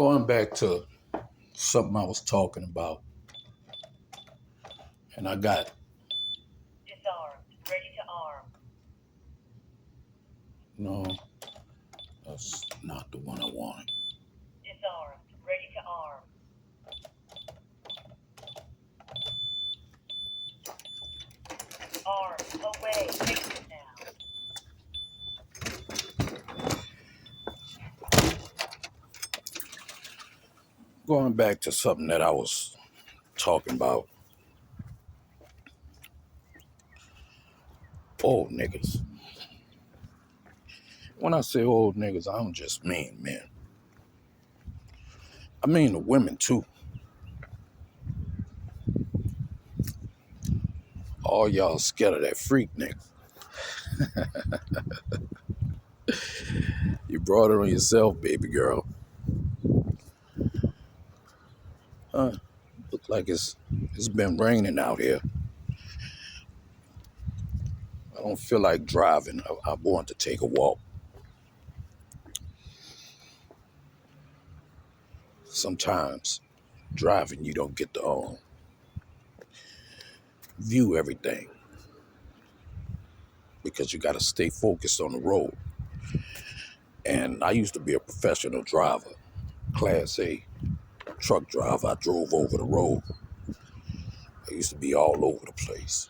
Going back to something I was talking about, and I got Disarmed. Ready to arm. no, that's not the one I wanted. Disarmed. Ready to arm. Armed. Away. Exit now. Going back to something that I was talking about, old niggas. When I say old niggas, I don't just mean men. I mean the women too. All y'all scared of that freak nigga. You brought it on yourself, baby girl. Look like it's been raining out here. I don't feel like driving. I want to take a walk. Sometimes driving, you don't get to view everything because you got to stay focused on the road. And I used to be a professional driver, Class A truck driver. I drove over the road. I used to be all over the place.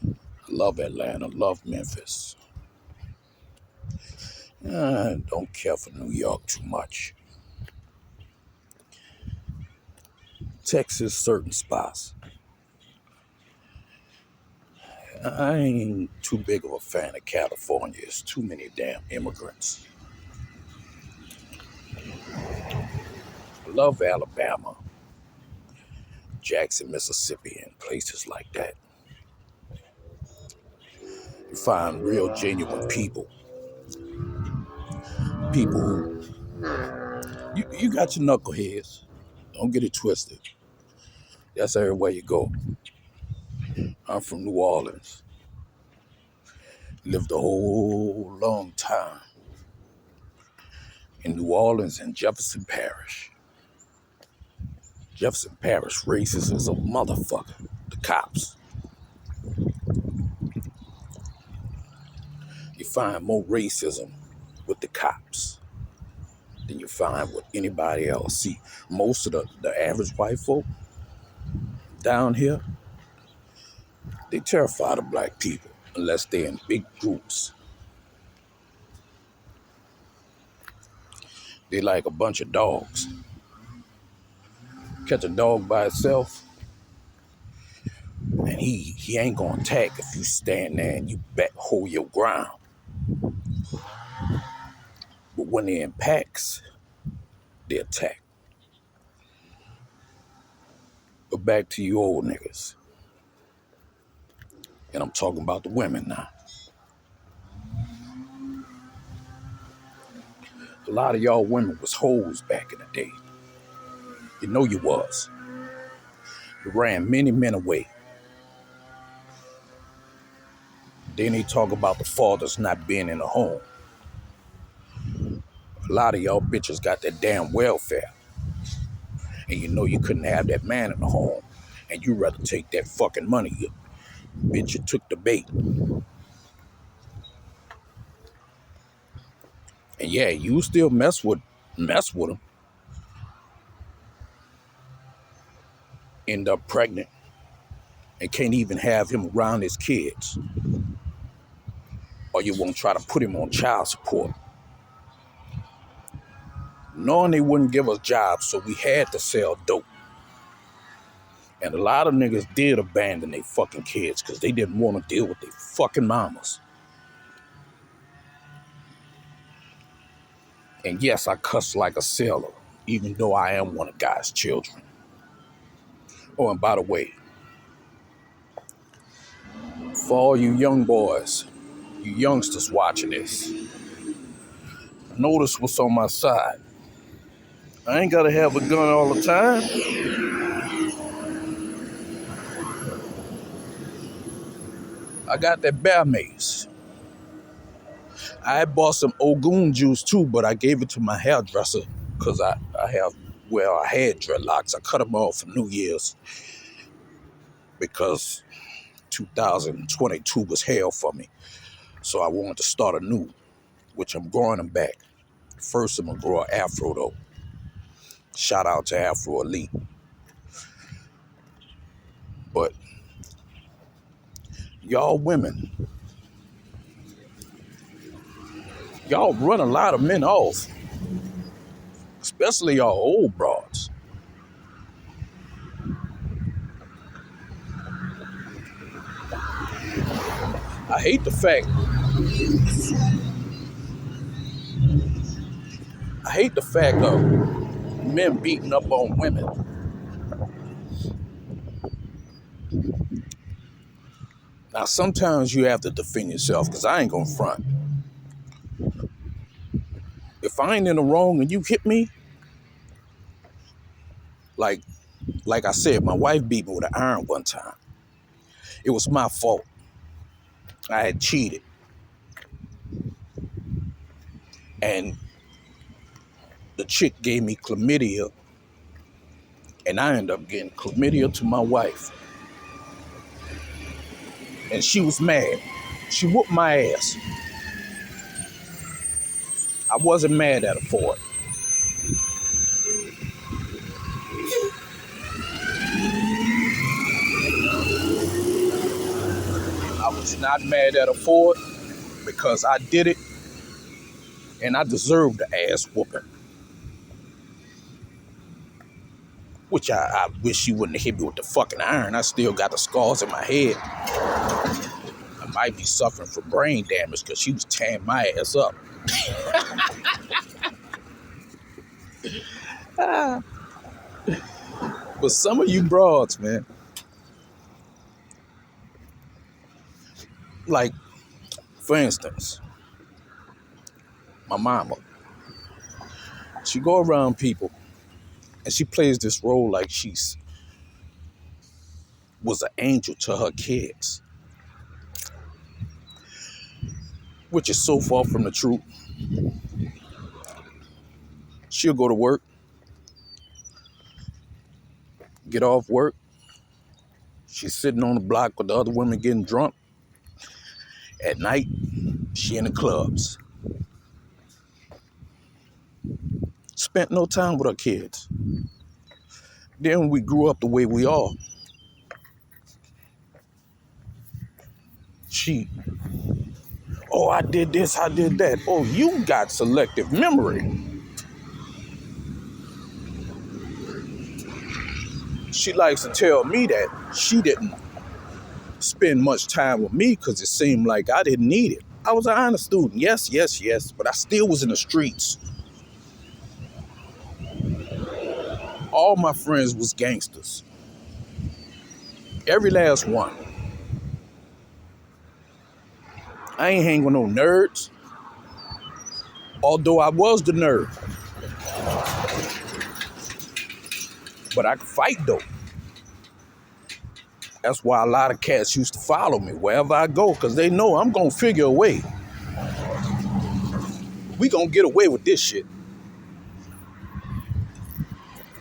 I love Atlanta, love Memphis. I don't care for New York too much. Texas, certain spots. I ain't too big of a fan of California. It's too many damn immigrants. I love Alabama, Jackson, Mississippi, and places like that. You find real genuine people. People who, you got your knuckleheads. Don't get it twisted. That's everywhere you go. I'm from New Orleans. Lived a whole long time in New Orleans and Jefferson Parish. Jefferson Parish racist as a motherfucker. The cops. You find more racism with the cops than you find with anybody else. See, most of the average white folk down here, they terrified of black people unless they're in big groups. They like a bunch of dogs. Catch a dog by itself, and he ain't gonna attack if you stand there and you hold your ground. But when they're in packs, they attack. But back to you old niggas. And I'm talking about the women now. A lot of y'all women was hoes back in the day. You know you was. You ran many men away. Then they talk about the fathers not being in the home. A lot of y'all bitches got that damn welfare. And you know you couldn't have that man in the home. And you rather take that fucking money. Bitch, you took the bait. And yeah, you still mess with him. End up pregnant. And can't even have him around his kids. Or you won't try to put him on child support. Knowing they wouldn't give us jobs, so we had to sell dope. And a lot of niggas did abandon their fucking kids because they didn't want to deal with their fucking mamas. And yes, I cuss like a sailor, even though I am one of God's children. Oh, and by the way, for all you young boys, you youngsters watching this, notice what's on my side. I ain't gotta have a gun all the time. I got that bear mace. I had bought some Ogun juice too, but I gave it to my hairdresser because I had dreadlocks. I cut them off for New Year's because 2022 was hell for me. So I wanted to start anew, which I'm growing them back. First, I'm going to grow an afro though. Shout out to Afro Elite. But y'all women, y'all run a lot of men off, especially y'all old broads. I hate the fact of men beating up on women. Now, sometimes you have to defend yourself because I ain't gonna front. If I ain't in the wrong and you hit me, like I said, my wife beat me with an iron one time. It was my fault. I had cheated. And the chick gave me chlamydia, and I ended up getting chlamydia to my wife. And she was mad. She whooped my ass. I wasn't mad at her for it. I was not mad at her for it because I did it and I deserved the ass whooping. Which I wish she wouldn't have hit me with the fucking iron. I still got the scars in my head. I might be suffering from brain damage because she was tearing my ass up. But some of you broads, man, like, for instance, my mama, she go around people and she plays this role like she's was an angel to her kids, which is so far from the truth. She'll go to work, get off work. She's sitting on the block with the other women getting drunk. At night, she in the clubs. Spent no time with her kids. Then when we grew up the way we are, I did this, I did that. Oh, you got selective memory. She likes to tell me that she didn't spend much time with me because it seemed like I didn't need it. I was an honest student, yes, but I still was in the streets. All my friends was gangsters. Every last one. I ain't hang with no nerds. Although I was the nerd. But I could fight though. That's why a lot of cats used to follow me wherever I go, because they know I'm going to figure a way. We going to get away with this shit.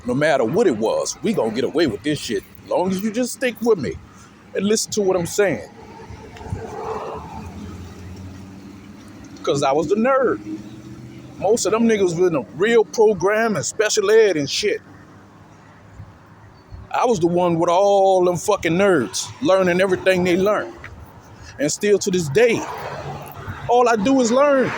No matter what it was, we going to get away with this shit. As long as you just stick with me and listen to what I'm saying. Because I was the nerd. Most of them niggas was in a real program and special ed and shit. I was the one with all them fucking nerds learning everything they learned. And still to this day, all I do is learn.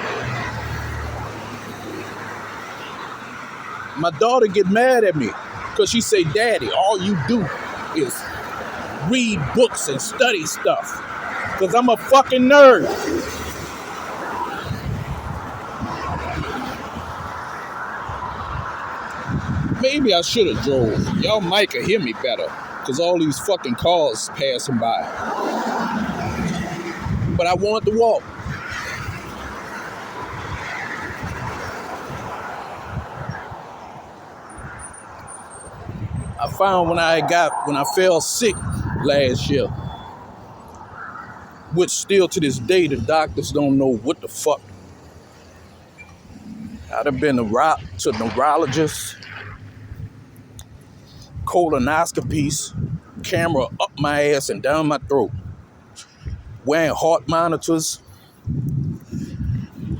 My daughter get mad at me because she say, Daddy, all you do is read books and study stuff. Because I'm a fucking nerd. Maybe I should have drove. Y'all might could hear me better because all these fucking cars passing by. But I wanted to walk. I found when I fell sick last year, which still to this day the doctors don't know what the fuck I'd have been to neurologists, colonoscopies, camera up my ass and down my throat, wearing heart monitors,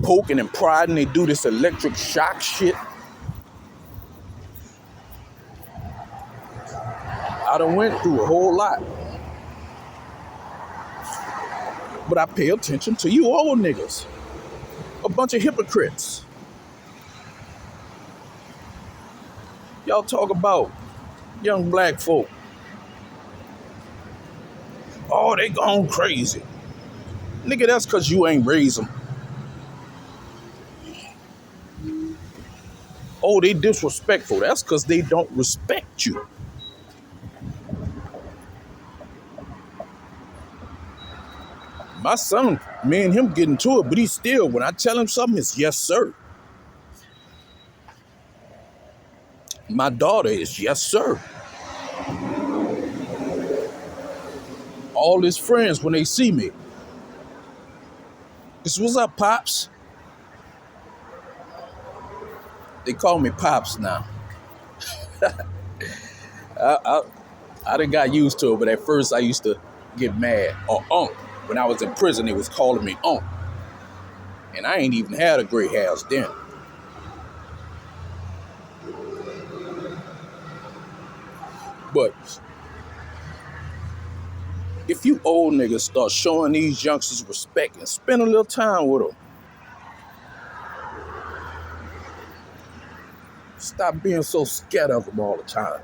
poking and prodding. They do this electric shock shit. I done went through a whole lot. But I pay attention to you old niggas. A bunch of hypocrites. Y'all talk about young black folk. Oh, they gone crazy. Nigga, that's because you ain't raised them. Oh, they disrespectful. That's because they don't respect you. My son, me and him get into it, but he still, when I tell him something, it's yes, sir. My daughter is yes, sir. All his friends, when they see me, it's what's up, Pops? They call me Pops now. I done got used to it, but at first I used to get mad. Or Unc. When I was in prison, they was calling me Unc. And I ain't even had a gray hairs then. But if you old niggas start showing these youngsters respect and spend a little time with them, stop being so scared of them all the time.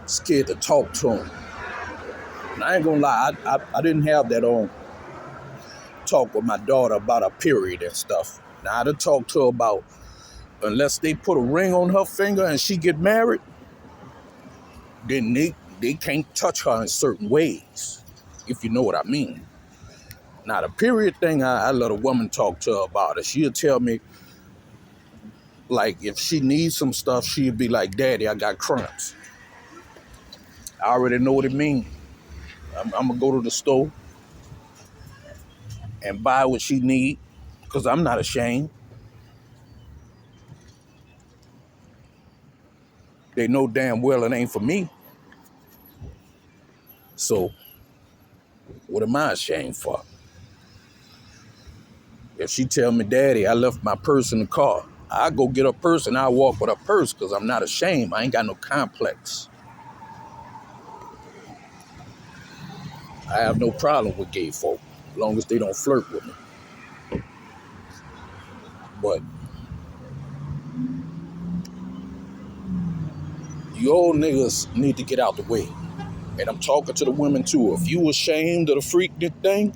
Scared to talk to them. And I ain't gonna lie, I didn't have that on talk with my daughter about her period and stuff. Now I done talk to her about, unless they put a ring on her finger and she get married, then they can't touch her in certain ways, if you know what I mean. Now the period thing, I let a woman talk to her about it. She'll tell me, like, if she needs some stuff, she'll be like, Daddy, I got cramps. I already know what it means. I'm gonna go to the store and buy what she need, because I'm not ashamed. They know damn well it ain't for me. So what am I ashamed for? If she tell me, Daddy, I left my purse in the car, I go get her purse and I walk with her purse, because I'm not ashamed. I ain't got no complex. I have no problem with gay folk, as long as they don't flirt with me. But you old niggas need to get out the way. And I'm talking to the women too. If you ashamed of the freak thing,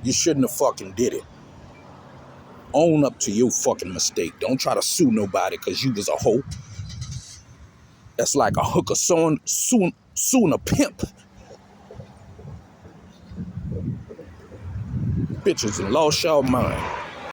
you shouldn't have fucking did it. Own up to your fucking mistake. Don't try to sue nobody because you was a hoe. That's like a hooker suing a pimp. Bitches and lost y'all mind.